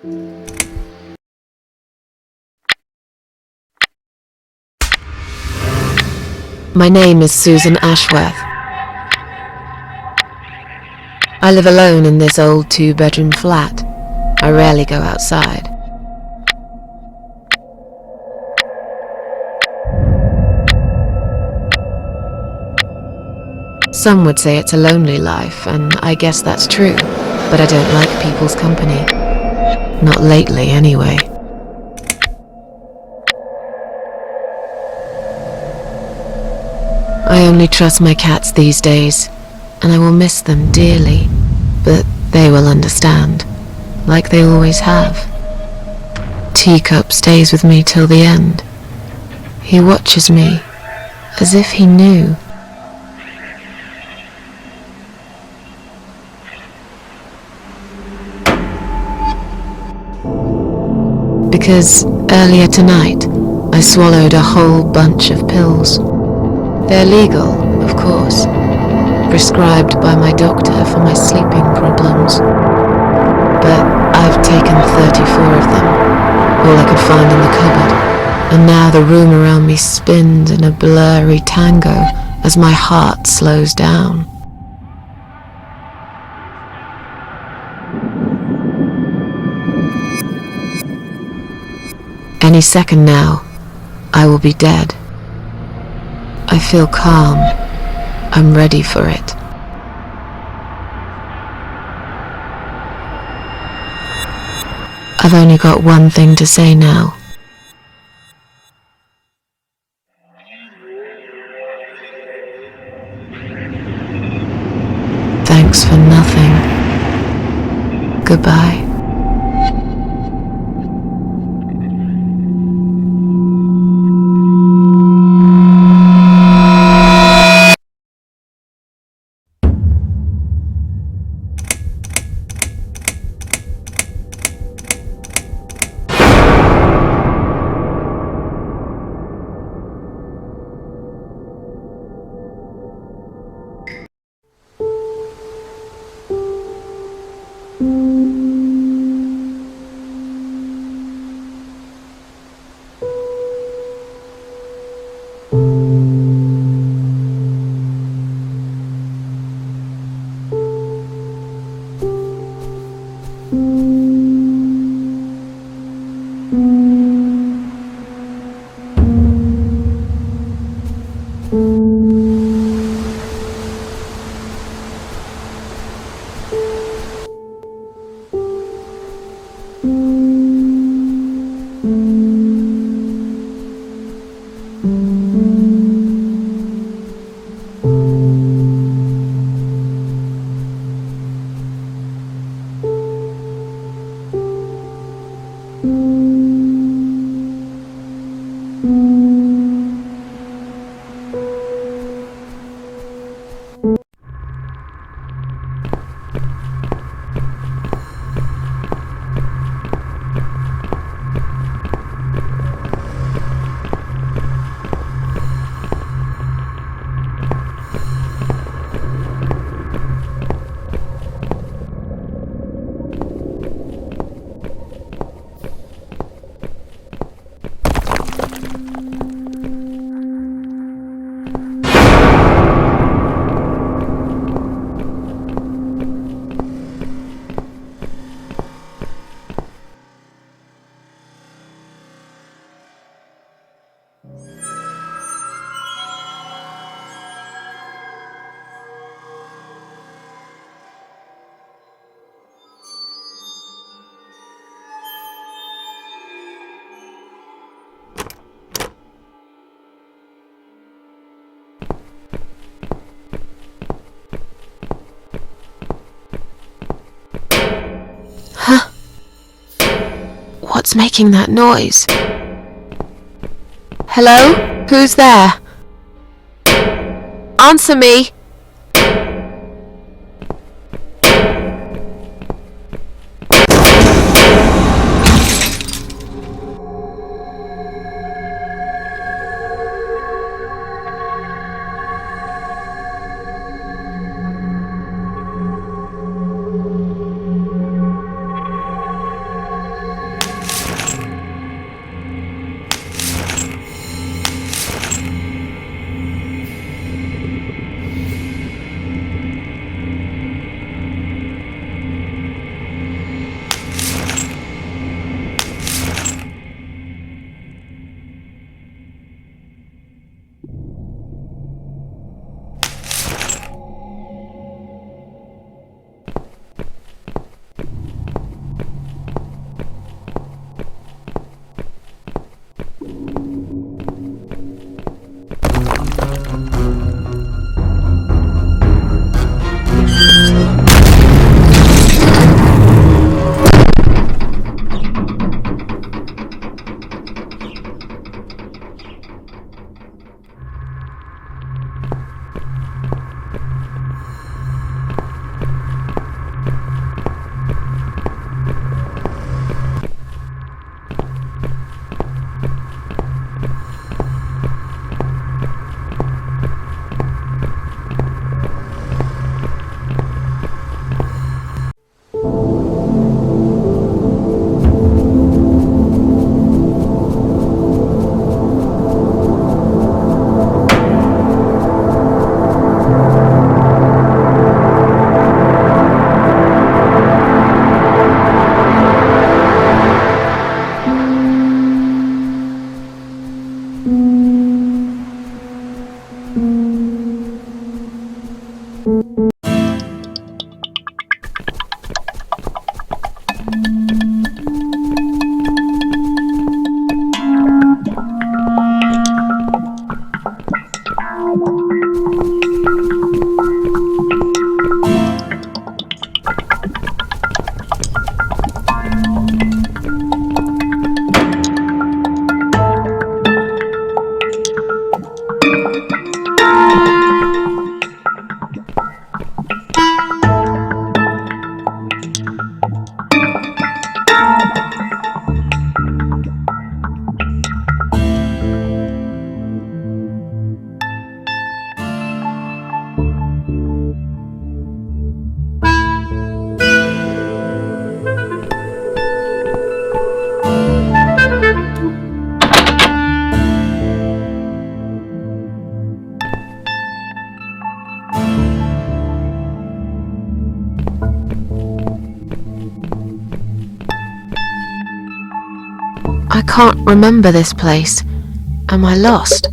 My name is Susan Ashworth. I live alone in this old 2-bedroom flat. I rarely go outside. Some would say it's a lonely life, and I guess that's true, but I don't like people's company. Not lately, anyway. I only trust my cats these days, and I will miss them dearly, but they will understand, like they always have. Teacup stays with me till the end. He watches me, as if he knew. Because earlier tonight, I swallowed a whole bunch of pills. They're legal, of course, prescribed by my doctor for my sleeping problems. But I've taken 34 of them, all I could find in the cupboard, and now the room around me spins in a blurry tango as my heart slows down. Any second now, I will be dead. I feel calm. I'm ready for it. I've only got one thing to say now. Thanks for nothing. Goodbye. What's making that noise? Hello? Who's there? Answer me! I can't remember this place. Am I lost?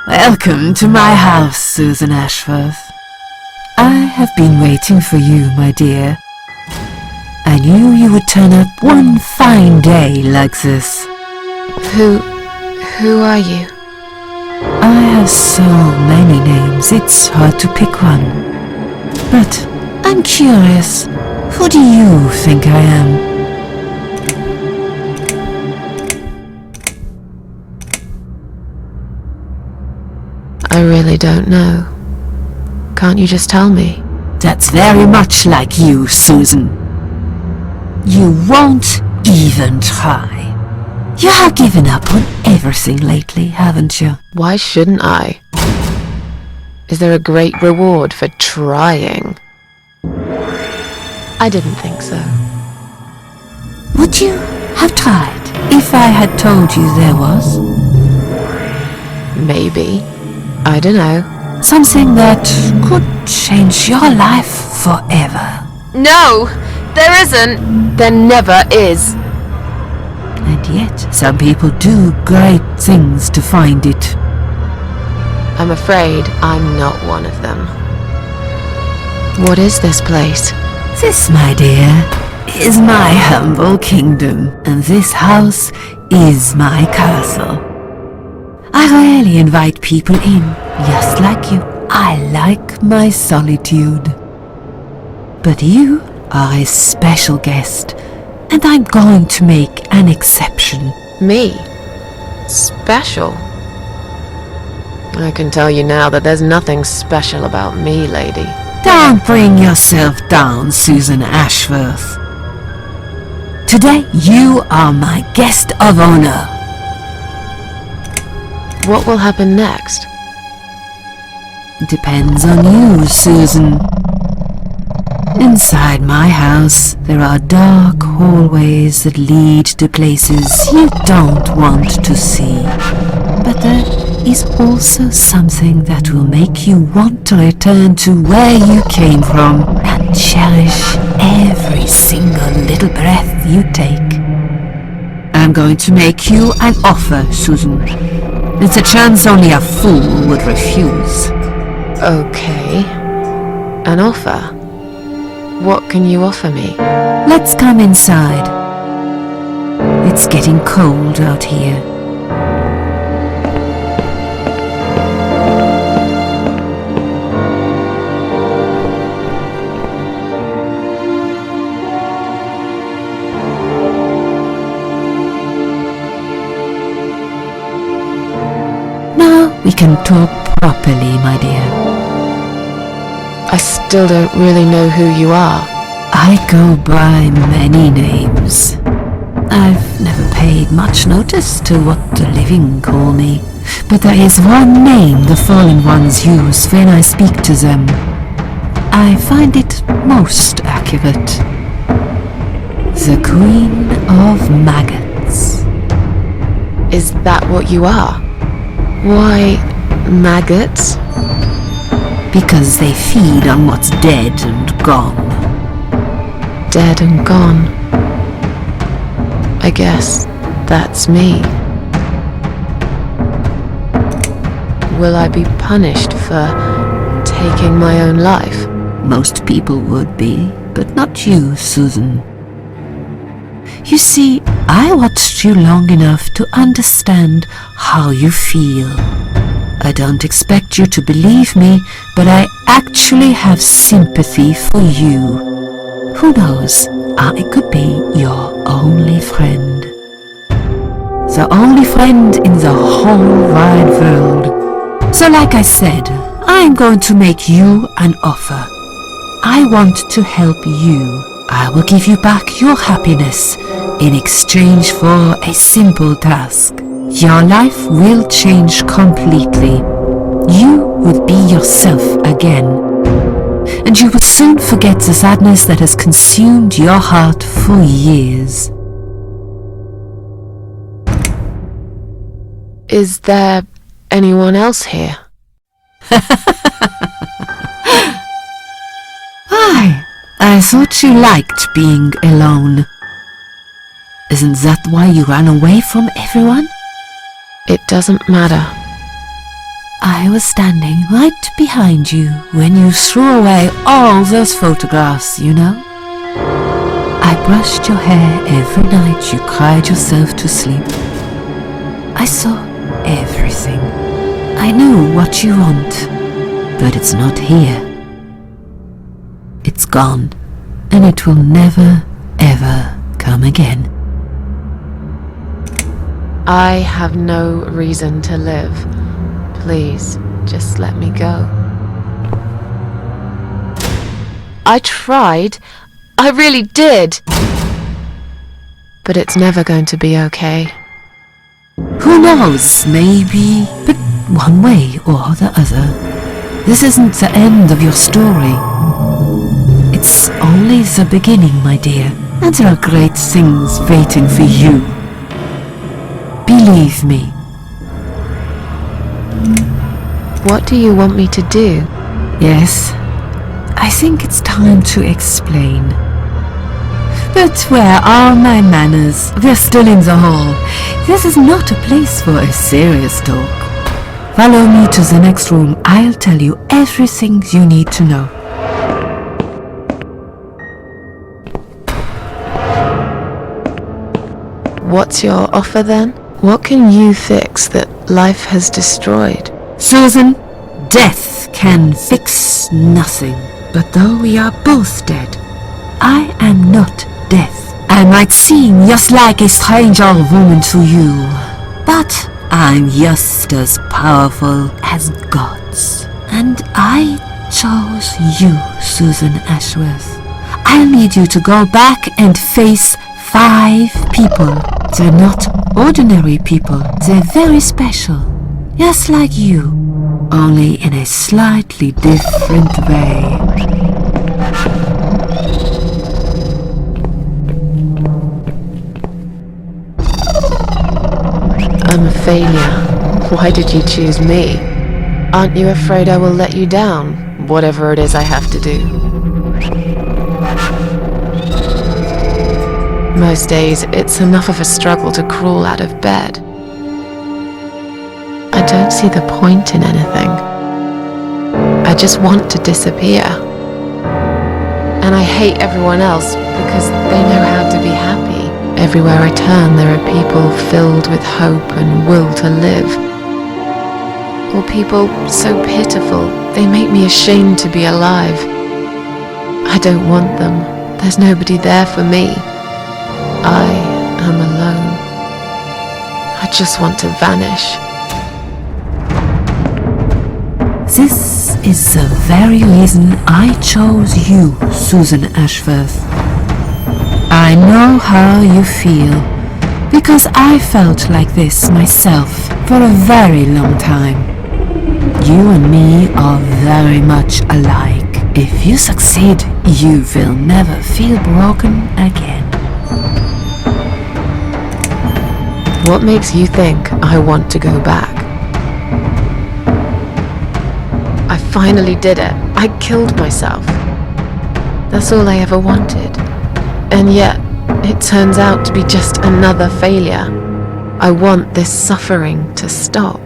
Welcome to my house, Susan Ashworth. I have been waiting for you, my dear. I knew you would turn up one fine day like this. Who are you? I have so many names, it's hard to pick one. But I'm curious, who do you think I am? I really don't know. Can't you just tell me? That's very much like you, Susan. You won't even try. You have given up on everything lately, haven't you? Why shouldn't I? Is there a great reward for trying? I didn't think so. Would you have tried if I had told you there was? Maybe. I don't know. Something that could change your life forever. No! There isn't! There never is! And yet, some people do great things to find it. I'm afraid I'm not one of them. What is this place? This, my dear, is my humble kingdom, and this house is my castle. I rarely invite people in, just like you. I like my solitude. But you are a special guest, and I'm going to make an exception. Me? Special? I can tell you now that there's nothing special about me, lady. Don't bring yourself down, Susan Ashworth. Today you are my guest of honor. What will happen next? Depends on you, Susan. Inside my house, there are dark hallways that lead to places you don't want to see. But there is also something that will make you want to return to where you came from and cherish every single little breath you take. I'm going to make you an offer, Susan. It's a chance only a fool would refuse. Okay. An offer? What can you offer me? Let's come inside. It's getting cold out here. we can talk properly, my dear. I still don't really know who you are. I go by many names. I've never paid much notice to what the living call me, but there is one name the fallen ones use when I speak to them. I find it most accurate. The Queen of Maggots. Is that what you are? Why, maggots? Because they feed on what's dead and gone. Dead and gone. I guess that's me. Will I be punished for taking my own life? Most people would be, but not you, Susan. You see, I watched you long enough to understand how you feel. I don't expect you to believe me, but I actually have sympathy for you. Who knows, I could be your only friend. The only friend in the whole wide world. So like I said, I'm going to make you an offer. I want to help you. I will give you back your happiness in exchange for a simple task. Your life will change completely. You will be yourself again. And you will soon forget the sadness that has consumed your heart for years. Is there anyone else here? I thought you liked being alone. Isn't that why you ran away from everyone? It doesn't matter. I was standing right behind you when you threw away all those photographs, you know? I brushed your hair every night you cried yourself to sleep. I saw everything. I knew what you want, but it's not here. It's gone, and it will never, ever come again. I have no reason to live. Please, just let me go. I tried. I really did. But it's never going to be okay. Who knows, maybe, but one way or the other. This isn't the end of your story. It's only the beginning, my dear, and there are great things waiting for you. Believe me. What do you want me to do? Yes, I think it's time to explain. But where are my manners? We're still in the hall. This is not a place for a serious talk. Follow me to the next room. I'll tell you everything you need to know. What's your offer then? What can you fix that life has destroyed? Susan, death can fix nothing. But though we are both dead, I am not death. I might seem just like a strange old woman to you, but I'm just as powerful as gods. And I chose you, Susan Ashworth. I'll need you to go back and face 5 people. They're not ordinary people. They're very special. Just like you, only in a slightly different way. I'm a failure. Why did you choose me? Aren't you afraid I will let you down, whatever it is I have to do? Most days, it's enough of a struggle to crawl out of bed. I don't see the point in anything. I just want to disappear. And I hate everyone else because they know how to be happy. Everywhere I turn, there are people filled with hope and will to live. Or people so pitiful, they make me ashamed to be alive. I don't want them. There's nobody there for me. I am alone. I just want to vanish. This is the very reason I chose you, Susan Ashworth. I know how you feel, because I felt like this myself for a very long time. You and me are very much alike. If you succeed, you will never feel broken again. What makes you think I want to go back? I finally did it. I killed myself. That's all I ever wanted. And yet, it turns out to be just another failure. I want this suffering to stop.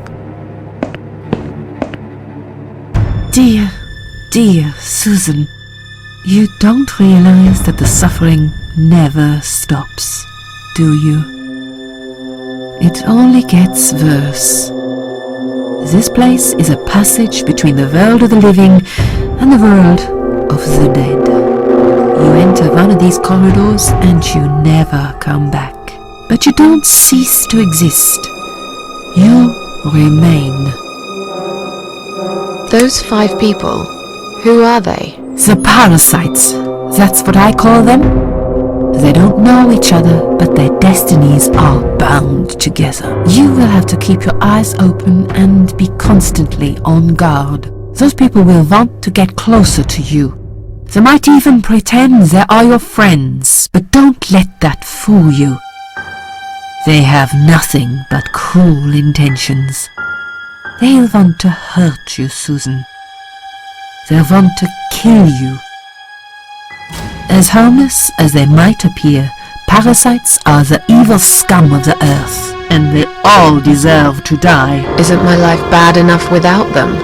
Dear Susan, you don't realize that the suffering never stops, do you? It only gets worse. This place is a passage between the world of the living and the world of the dead. You enter one of these corridors and you never come back. But you don't cease to exist. You remain. Those 5 people, who are they? The parasites, that's what I call them. They don't know each other, but their destinies are bound together. You will have to keep your eyes open and be constantly on guard. Those people will want to get closer to you. They might even pretend they are your friends, but don't let that fool you. They have nothing but cruel intentions. They'll want to hurt you, Susan. They'll want to kill you. As harmless as they might appear, parasites are the evil scum of the earth, and they all deserve to die. Isn't my life bad enough without them?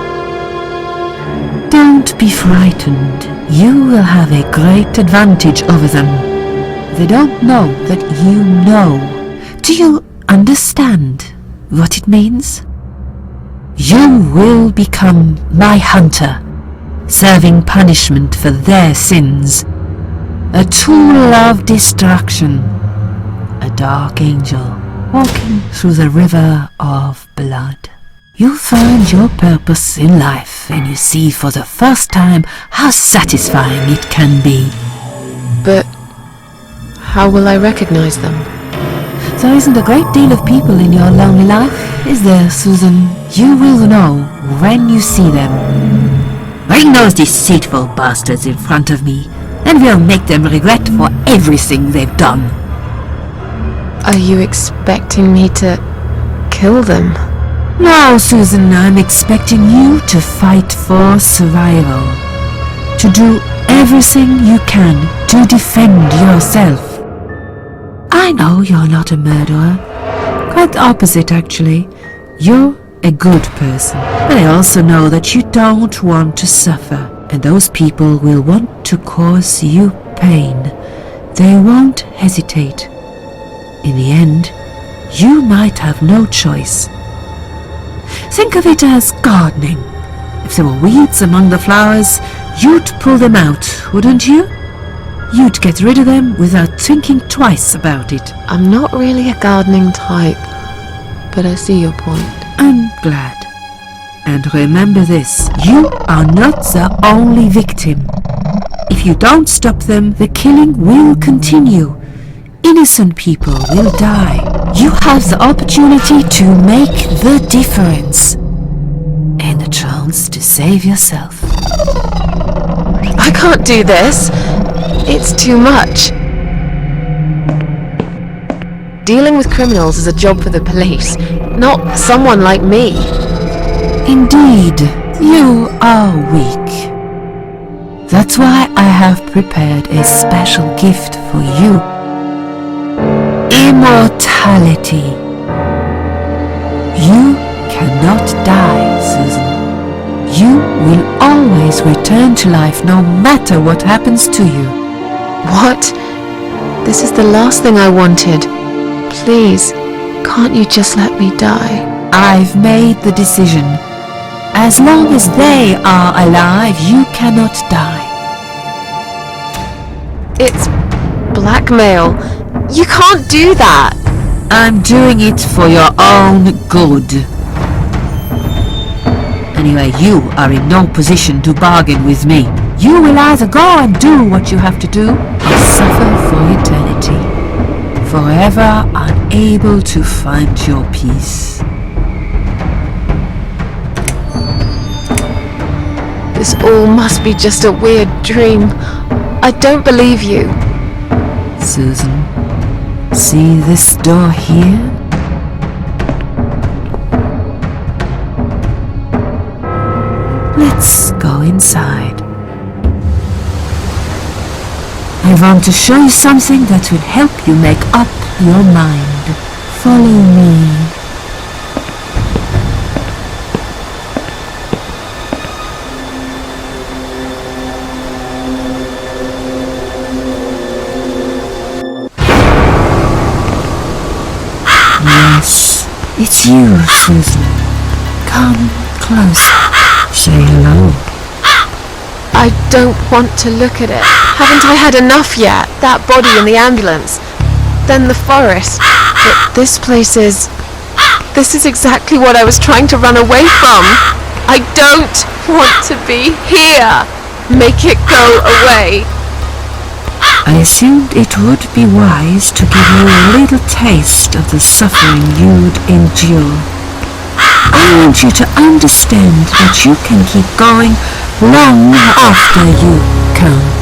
Don't be frightened. You will have a great advantage over them. They don't know that you know. Do you understand what it means? You will become my hunter, serving punishment for their sins. A tool of destruction, a dark angel walking through the river of blood. You'll find your purpose in life when you see for the first time how satisfying it can be. But how will I recognize them? There isn't a great deal of people in your lonely life, is there, Susan? You will know when you see them. Bring those deceitful bastards in front of me, and we'll make them regret for everything they've done. Are you expecting me to kill them? No, Susan, I'm expecting you to fight for survival. To do everything you can to defend yourself. I know you're not a murderer. Quite the opposite, actually. You're a good person. But I also know that you don't want to suffer. And those people will want to cause you pain. They won't hesitate. In the end, you might have no choice. Think of it as gardening. If there were weeds among the flowers, you'd pull them out, wouldn't you? You'd get rid of them without thinking twice about it. I'm not really a gardening type, but I see your point. I'm glad. And remember this, you are not the only victim. If you don't stop them, the killing will continue. Innocent people will die. You have the opportunity to make the difference. And a chance to save yourself. I can't do this. It's too much. Dealing with criminals is a job for the police, not someone like me. Indeed, you are weak. That's why I have prepared a special gift for you. Immortality. You cannot die, Susan. You will always return to life no matter what happens to you. What? This is the last thing I wanted. Please, can't you just let me die? I've made the decision. As long as they are alive, you cannot die. It's blackmail. You can't do that. I'm doing it for your own good. And Anyway, you are in no position to bargain with me. You will either go and do what you have to do, or suffer for eternity, forever unable to find your peace. This all must be just a weird dream. I don't believe you. Susan, see this door here? Let's go inside. I want to show you something that will help you make up your mind. Follow me. Yes, it's you, Susan. Come closer. Say hello. I don't want to look at it. Haven't I had enough yet? That body in the ambulance. Then the forest. But this place is... This is exactly what I was trying to run away from. I don't want to be here. Make it go away. I assumed it would be wise to give you a little taste of the suffering you'd endure. I want you to understand that you can keep going long after you can't.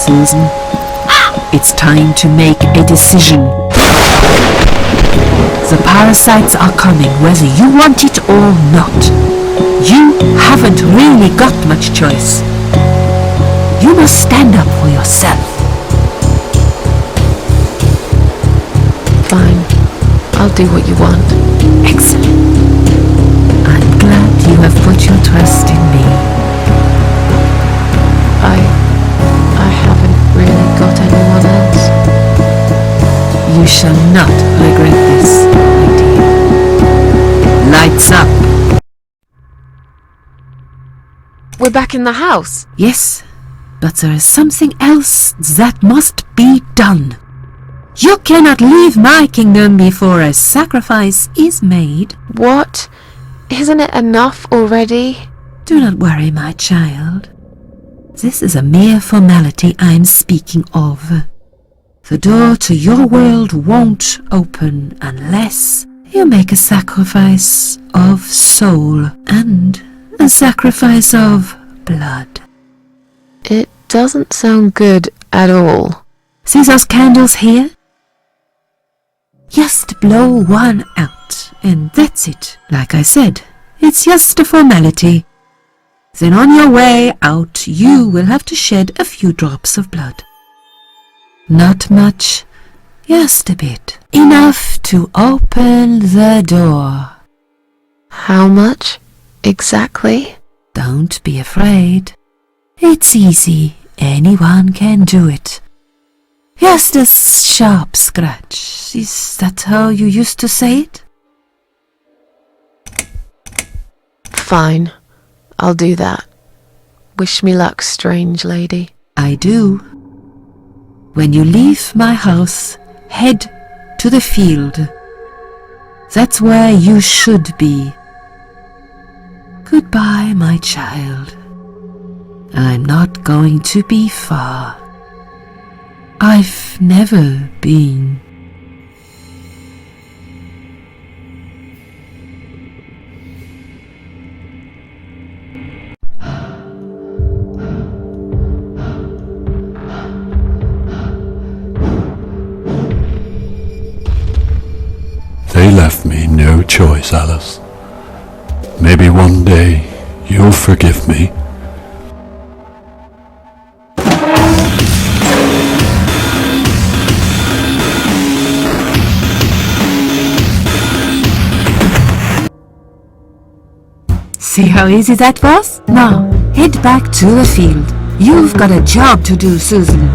Susan, it's time to make a decision. The parasites are coming whether you want it or not. You haven't really got much choice. You must stand up for yourself. Fine. I'll do what you want. Excellent. I'm glad you have put your trust in me. I haven't really got anyone else. You shall not regret this, my dear. Lights up. We're back in the house. Yes, but there is something else that must be done. You cannot leave my kingdom before a sacrifice is made. What? Isn't it enough already? Do not worry, my child. This is a mere formality I'm speaking of. The door to your world won't open unless you make a sacrifice of soul and a sacrifice of blood. It doesn't sound good at all. See those candles here? Just blow one out, and that's it. Like I said, it's just a formality. Then on your way out, you will have to shed a few drops of blood. Not much, just a bit. Enough to open the door. How much exactly? Don't be afraid. It's easy. Anyone can do it. Just a sharp scratch. Is that how you used to say it? Fine. I'll do that. Wish me luck, strange lady. I do. When you leave my house, head to the field. That's where you should be. Goodbye, my child. I'm not going to be far. I've never been. They left me no choice, Alice. Maybe one day you'll forgive me. See how easy that was? Now, head back to the field. You've got a job to do, Susan.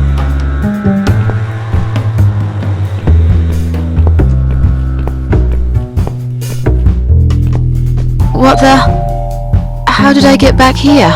What the? How did I get back here?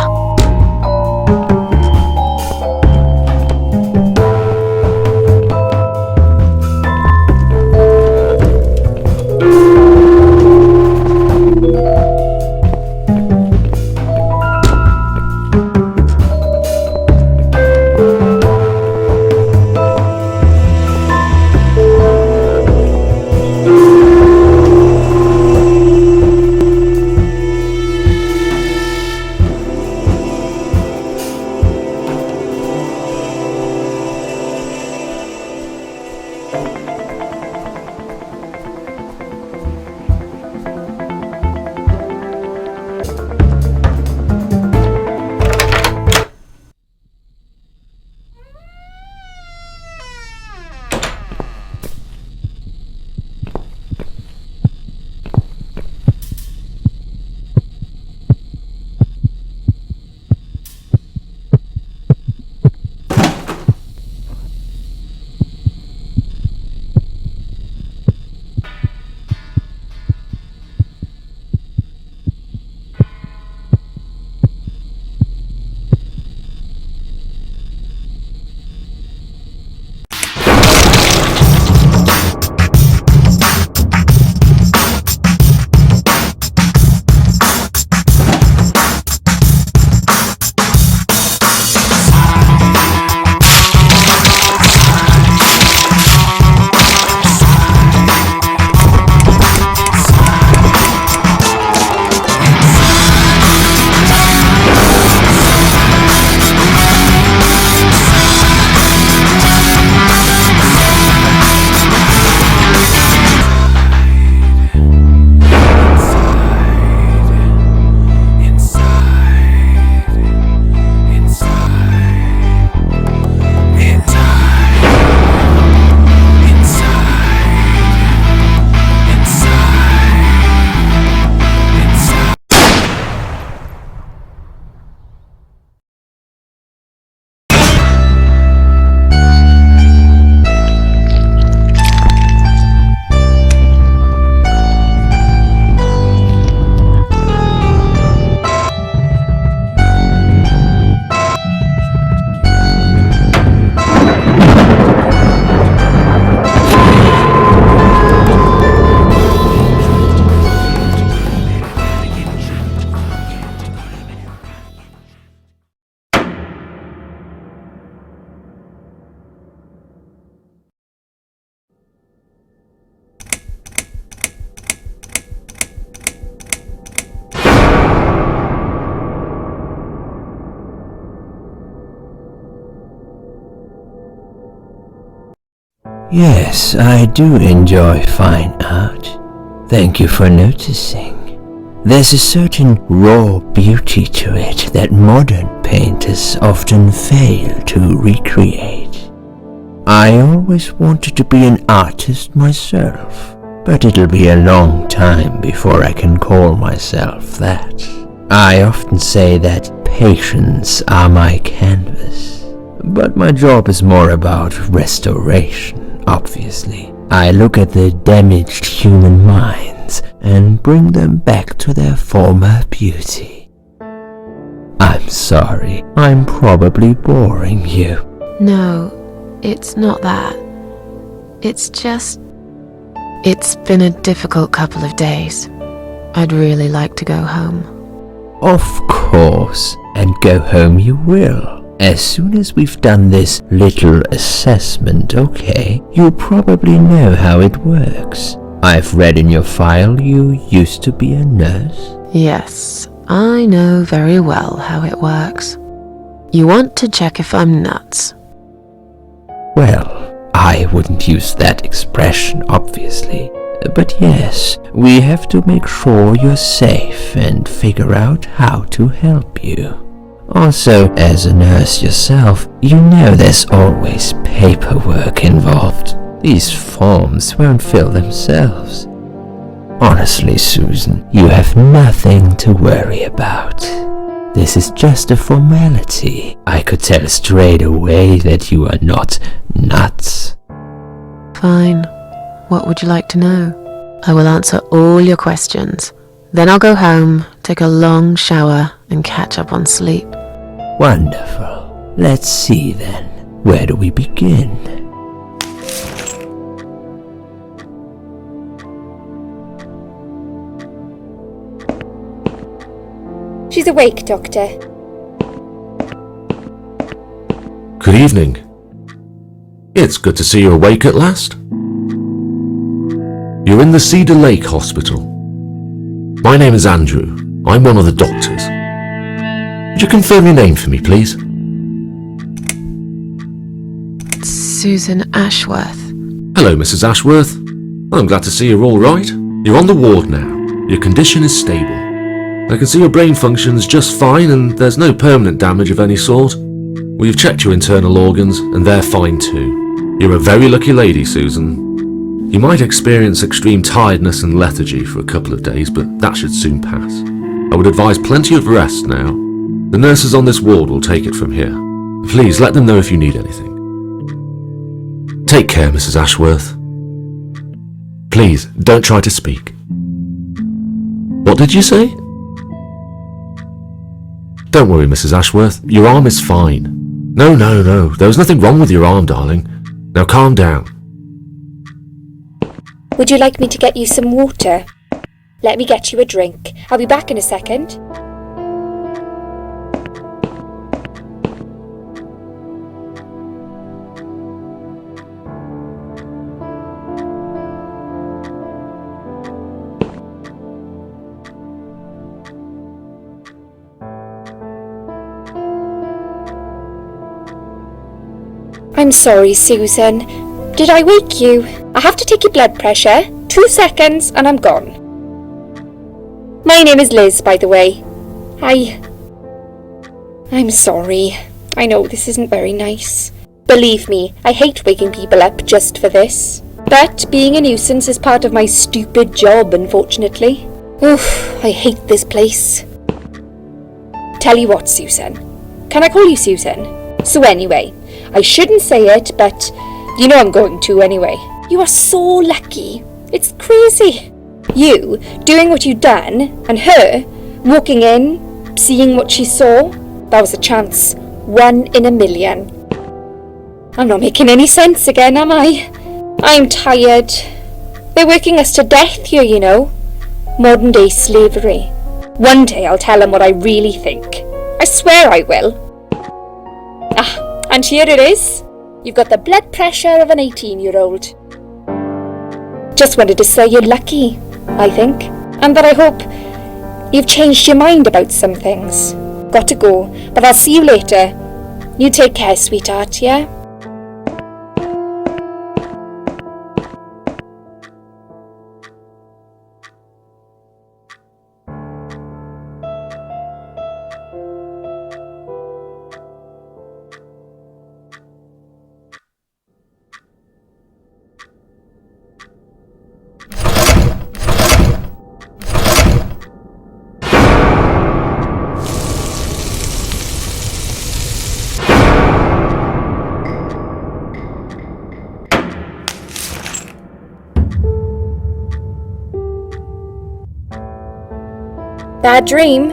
Yes, I do enjoy fine art. Thank you for noticing. There's a certain raw beauty to it that modern painters often fail to recreate. I always wanted to be an artist myself, but it'll be a long time before I can call myself that. I often say that patients are my canvas, but my job is more about restoration. Obviously, I look at the damaged human minds and bring them back to their former beauty. I'm sorry, I'm probably boring you. No, it's not that. It's just... It's been a difficult couple of days. I'd really like to go home. Of course, and go home you will. As soon as we've done this little assessment, okay, you'll probably know how it works. I've read in your file you used to be a nurse. Yes, I know very well how it works. You want to check if I'm nuts. Well, I wouldn't use that expression, obviously. But yes, we have to make sure you're safe and figure out how to help you. Also, as a nurse yourself, you know there's always paperwork involved. These forms won't fill themselves. Honestly, Susan, you have nothing to worry about. This is just a formality. I could tell straight away that you are not nuts. Fine. What would you like to know? I will answer all your questions. Then I'll go home, take a long shower, and catch up on sleep. Wonderful. Let's see then. Where do we begin? She's awake, Doctor. Good evening. It's good to see you awake at last. You're in the Cedar Lake Hospital. My name is Andrew. I'm one of the doctors. Would you confirm your name for me, please? Susan Ashworth. Hello, Mrs. Ashworth. I'm glad to see you're all right. You're on the ward now. Your condition is stable. I can see your brain functions just fine and there's no permanent damage of any sort. We've checked your internal organs and they're fine too. You're a very lucky lady, Susan. You might experience extreme tiredness and lethargy for a couple of days, but that should soon pass. I would advise plenty of rest now. The nurses on this ward will take it from here. Please let them know if you need anything. Take care, Mrs. Ashworth. Please, don't try to speak. What did you say? Don't worry, Mrs. Ashworth. Your arm is fine. No. There was nothing wrong with your arm, darling. Now calm down. Would you like me to get you some water? Let me get you a drink. I'll be back in a second. I'm sorry, Susan. Did I wake you? I have to take your blood pressure. 2 seconds and I'm gone. My name is Liz, by the way. I'm sorry. I know this isn't very nice. Believe me, I hate waking people up just for this. But being a nuisance is part of my stupid job, unfortunately. Oof, I hate this place. Tell you what, Susan. Can I call you Susan? So anyway, I shouldn't say it, but you know I'm going to anyway. You are so lucky. It's crazy. You doing what you've done, and her walking in, seeing what she saw. That was a chance. 1 in a million. I'm not making any sense again, am I? I'm tired. They're working us to death here, you know. Modern day slavery. One day I'll tell them what I really think. I swear I will. And here it is. You've got the blood pressure of an 18-year-old. Just wanted to say you're lucky, I think. And that I hope you've changed your mind about some things. Got to go, but I'll see you later. You take care, sweetheart, yeah? Bad dream?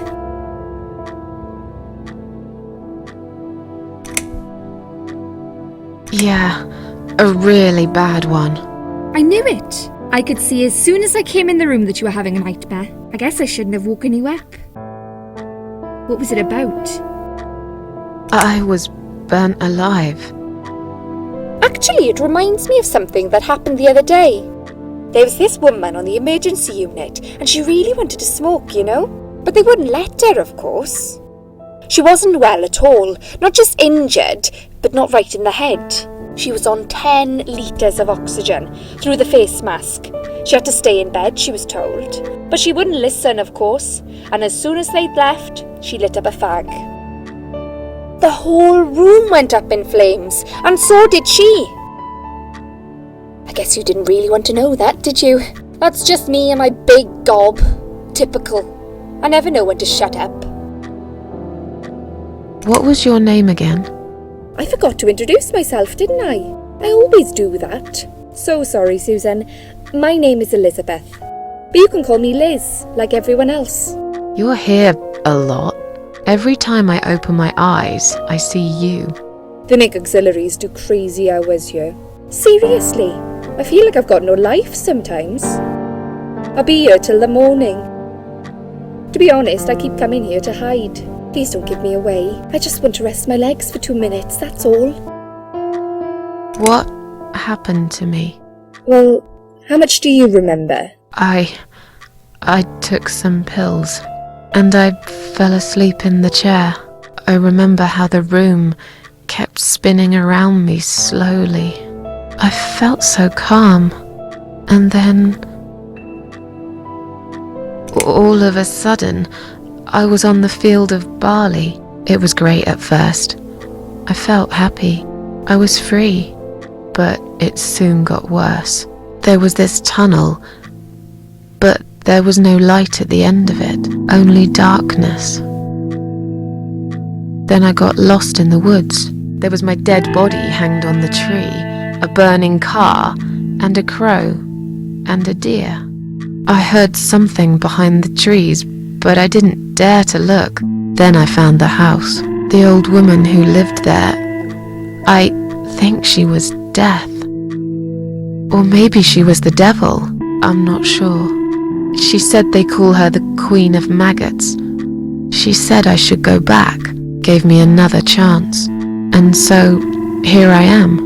Yeah, a really bad one. I knew it. I could see as soon as I came in the room that you were having a nightmare. I guess I shouldn't have woken you up. What was it about? I was burnt alive. Actually, it reminds me of something that happened the other day. There was this woman on the emergency unit, and she really wanted to smoke, you know? But they wouldn't let her, of course. She wasn't well at all, not just injured, but not right in the head. She was on 10 litres of oxygen through the face mask. She had to stay in bed, she was told. But she wouldn't listen, of course, and as soon as they'd left, she lit up a fag. The whole room went up in flames, and so did she. I guess you didn't really want to know that, did you? That's just me and my big gob. Typical. I never know when to shut up. What was your name again? I forgot to introduce myself, didn't I? I always do that. So sorry, Susan. My name is Elizabeth. But you can call me Liz, like everyone else. You're here a lot. Every time I open my eyes, I see you. They make auxiliaries do crazy hours here. Seriously, I feel like I've got no life sometimes. I'll be here till the morning. To be honest, I keep coming here to hide. Please don't give me away. I just want to rest my legs for 2 minutes, that's all. What happened to me? Well, how much do you remember? I took some pills, and I fell asleep in the chair. I remember how the room kept spinning around me slowly. I felt so calm, and then all of a sudden, I was on the field of barley. It was great at first. I felt happy. I was free, but it soon got worse. There was this tunnel, but there was no light at the end of it, only darkness. Then I got lost in the woods. There was my dead body hanged on the tree, a burning car, and a crow, and a deer. I heard something behind the trees, but I didn't dare to look. Then I found the house. The old woman who lived there, I think she was Death. Or maybe she was the devil, I'm not sure. She said they call her the Queen of Maggots. She said I should go back, gave me another chance. And so, here I am.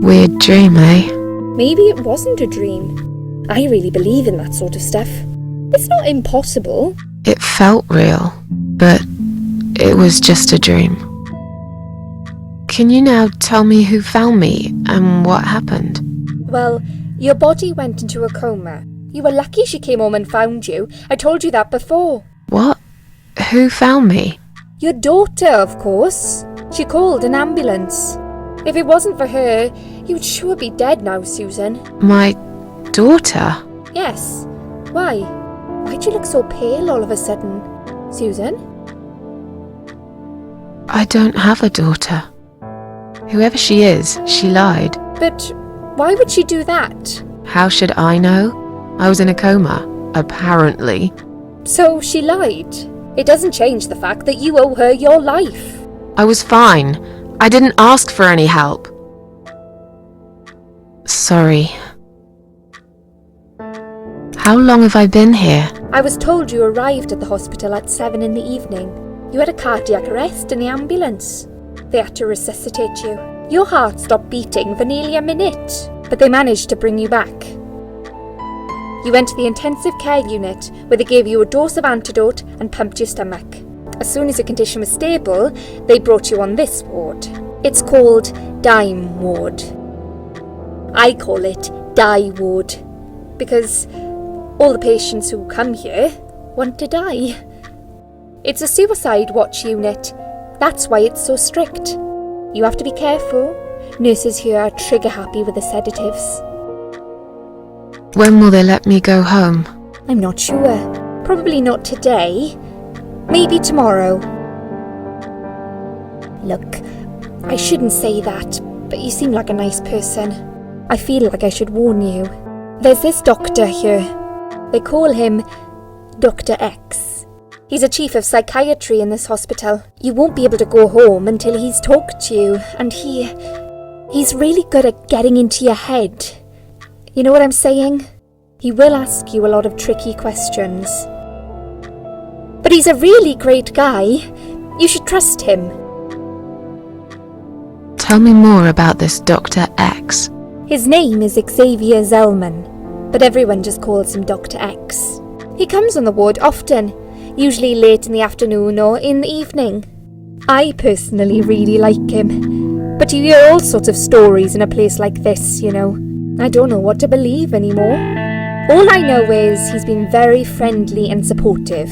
Weird dream, eh? Maybe it wasn't a dream. I really believe in that sort of stuff. It's not impossible. It felt real, but it was just a dream. Can you now tell me who found me and what happened? Well, your body went into a coma. You were lucky she came home and found you. I told you that before. What? Who found me? Your daughter, of course. She called an ambulance. If it wasn't for her, you would sure be dead now, Susan. My daughter? Yes. Why? Why'd you look so pale all of a sudden, Susan? I don't have a daughter. Whoever she is, she lied. But why would she do that? How should I know? I was in a coma, apparently. So she lied. It doesn't change the fact that you owe her your life. I was fine. I didn't ask for any help. Sorry. How long have I been here? I was told you arrived at the hospital at 7 in the evening. You had a cardiac arrest in the ambulance. They had to resuscitate you. Your heart stopped beating for nearly a minute, but they managed to bring you back. You went to the intensive care unit, where they gave you a dose of antidote and pumped your stomach. As soon as your condition was stable, they brought you on this ward. It's called Dime Ward. I call it Die Ward, because all the patients who come here want to die. It's a suicide watch unit. That's why it's so strict. You have to be careful. Nurses here are trigger happy with the sedatives. When will they let me go home? I'm not sure. Probably not today. Maybe tomorrow. Look, I shouldn't say that, but you seem like a nice person. I feel like I should warn you. There's this doctor here. They call him Dr. X. He's a chief of psychiatry in this hospital. You won't be able to go home until he's talked to you, and he's really good at getting into your head. You know what I'm saying? He will ask you a lot of tricky questions. But he's a really great guy. You should trust him. Tell me more about this Dr. X. His name is Xavier Zellman, but everyone just calls him Dr. X. He comes on the ward often, usually late in the afternoon or in the evening. I personally really like him, but you hear all sorts of stories in a place like this, you know. I don't know what to believe anymore. All I know is he's been very friendly and supportive.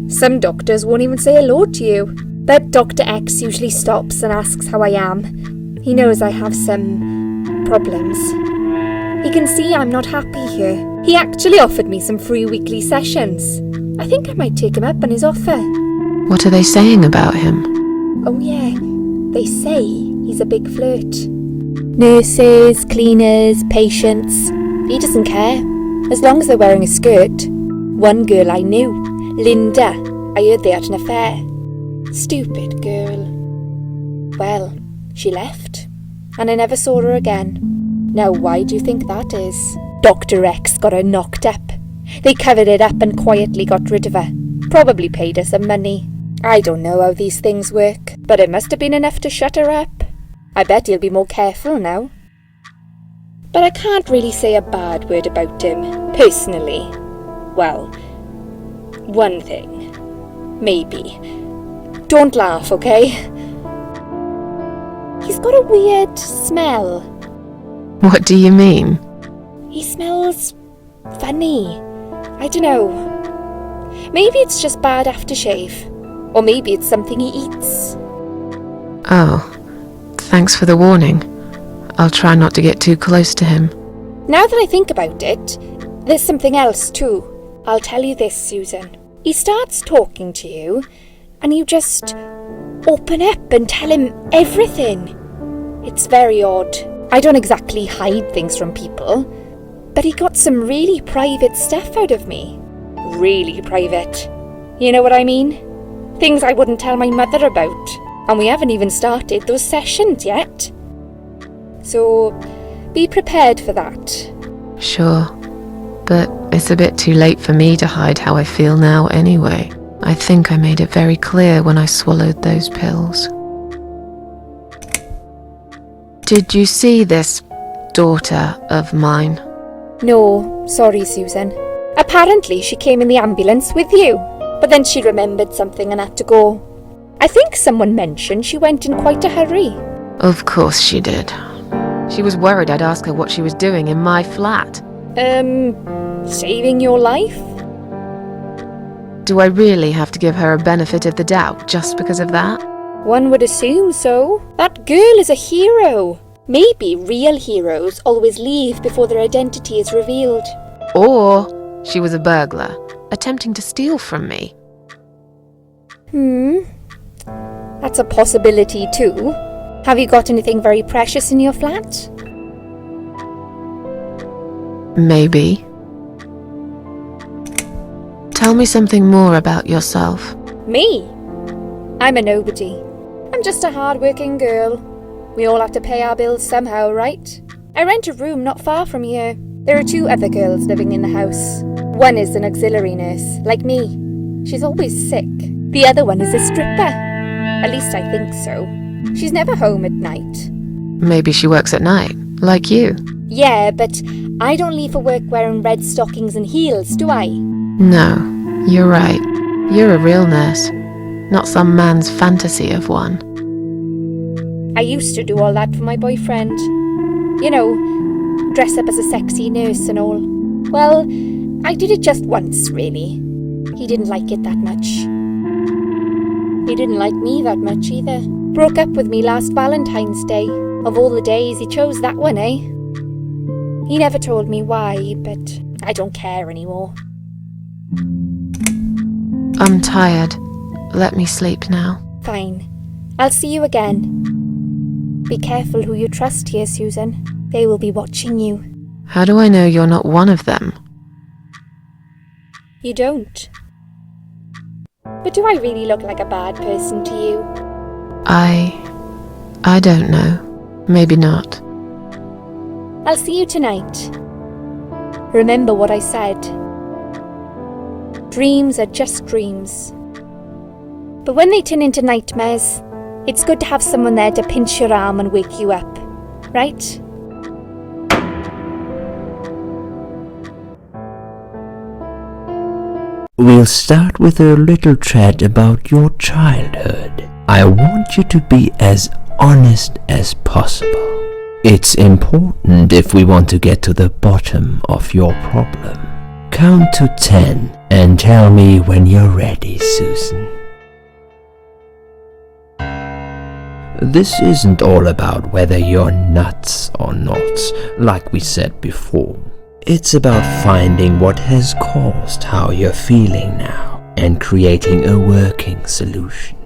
Some doctors won't even say hello to you, but Dr. X usually stops and asks how I am. He knows I have some problems. He can see I'm not happy here. He actually offered me some free weekly sessions. I think I might take him up on his offer. What are they saying about him? Oh yeah, they say he's a big flirt. Nurses, cleaners, patients. He doesn't care. as long as they're wearing a skirt. One girl I knew, Linda, I heard they had an affair. Stupid girl. Well, she left, and I never saw her again. Now why do you think that is? Dr. X got her knocked up. They covered it up and quietly got rid of her. Probably paid her some money. I don't know how these things work, but it must have been enough to shut her up. I bet he'll be more careful now. But I can't really say a bad word about him, personally. Well, one thing. Maybe. Don't laugh, okay? He's got a weird smell. What do you mean? He smells funny. I don't know. Maybe it's just bad aftershave. Or maybe it's something he eats. Oh, thanks for the warning. I'll try not to get too close to him. Now that I think about it, there's something else too. I'll tell you this, Susan. He starts talking to you, and you just open up and tell him everything. It's very odd. I don't exactly hide things from people, but he got some really private stuff out of me. Really private. You know what I mean? Things I wouldn't tell my mother about. And we haven't even started those sessions yet. So, be prepared for that. Sure, but it's a bit too late for me to hide how I feel now anyway. I think I made it very clear when I swallowed those pills. Did you see this daughter of mine? No, sorry, Susan. Apparently she came in the ambulance with you, but then she remembered something and had to go. I think someone mentioned she went in quite a hurry. Of course she did. She was worried I'd ask her what she was doing in my flat. Saving your life? Do I really have to give her a benefit of the doubt just because of that? One would assume so. That girl is a hero. Maybe real heroes always leave before their identity is revealed. Or she was a burglar, attempting to steal from me. That's a possibility too. Have you got anything very precious in your flat? Maybe. Tell me something more about yourself. Me? I'm a nobody. I'm just a hard-working girl. We all have to pay our bills somehow, right? I rent a room not far from here. There are 2 other girls living in the house. One is an auxiliary nurse, like me. She's always sick. The other one is a stripper. At least I think so. She's never home at night. Maybe she works at night, like you. Yeah, but I don't leave for work wearing red stockings and heels, do I? No, you're right. You're a real nurse, not some man's fantasy of one. I used to do all that for my boyfriend. You know, dress up as a sexy nurse and all. Well, I did it just once, really. He didn't like it that much. He didn't like me that much either. Broke up with me last Valentine's Day. Of all the days, he chose that one, eh? He never told me why, but I don't care anymore. I'm tired. Let me sleep now. Fine. I'll see you again. Be careful who you trust here, Susan. They will be watching you. How do I know you're not one of them? You don't. But do I really look like a bad person to you? I don't know. Maybe not. I'll see you tonight. Remember what I said. Dreams are just dreams. But when they turn into nightmares, it's good to have someone there to pinch your arm and wake you up, right? We'll start with a little chat about your childhood. I want you to be as honest as possible. It's important if we want to get to the bottom of your problem. Count to 10 and tell me when you're ready, Susan. This isn't all about whether you're nuts or not, like we said before. It's about finding what has caused how you're feeling now and creating a working solution.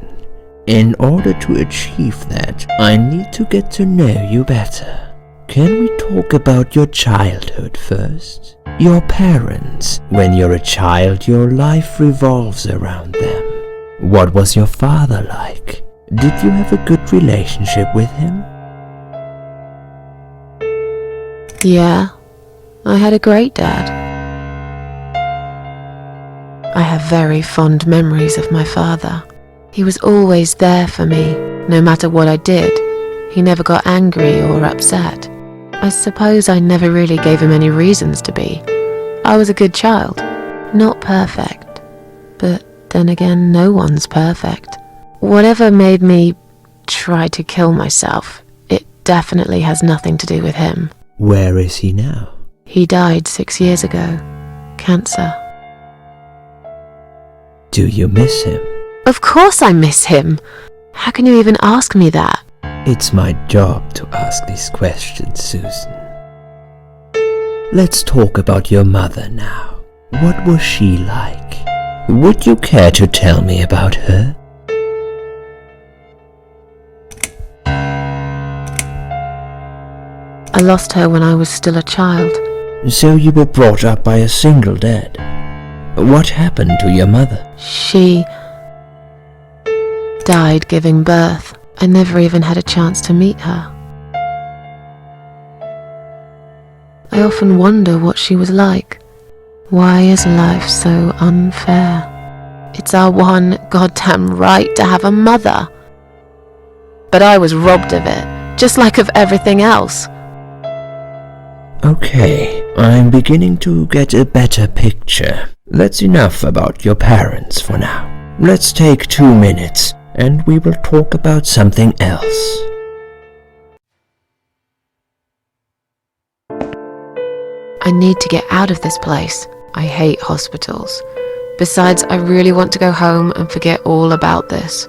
In order to achieve that, I need to get to know you better. Can we talk about your childhood first? Your parents. When you're a child, your life revolves around them. What was your father like? Did you have a good relationship with him? Yeah, I had a great dad. I have very fond memories of my father. He was always there for me, no matter what I did. He never got angry or upset. I suppose I never really gave him any reasons to be. I was a good child, not perfect, but then again, no one's perfect. Whatever made me try to kill myself, it definitely has nothing to do with him. Where is he now? He died 6 years ago. Cancer. Do you miss him? Of course I miss him. How can you even ask me that? It's my job to ask these questions, Susan. Let's talk about your mother now. What was she like? Would you care to tell me about her? I lost her when I was still a child. So you were brought up by a single dad. What happened to your mother? She died giving birth. I never even had a chance to meet her. I often wonder what she was like. Why is life so unfair? It's our one goddamn right to have a mother. But I was robbed of it, just like of everything else. Okay, I'm beginning to get a better picture. That's enough about your parents for now. Let's take 2 minutes, and we will talk about something else. I need to get out of this place. I hate hospitals. Besides, I really want to go home and forget all about this.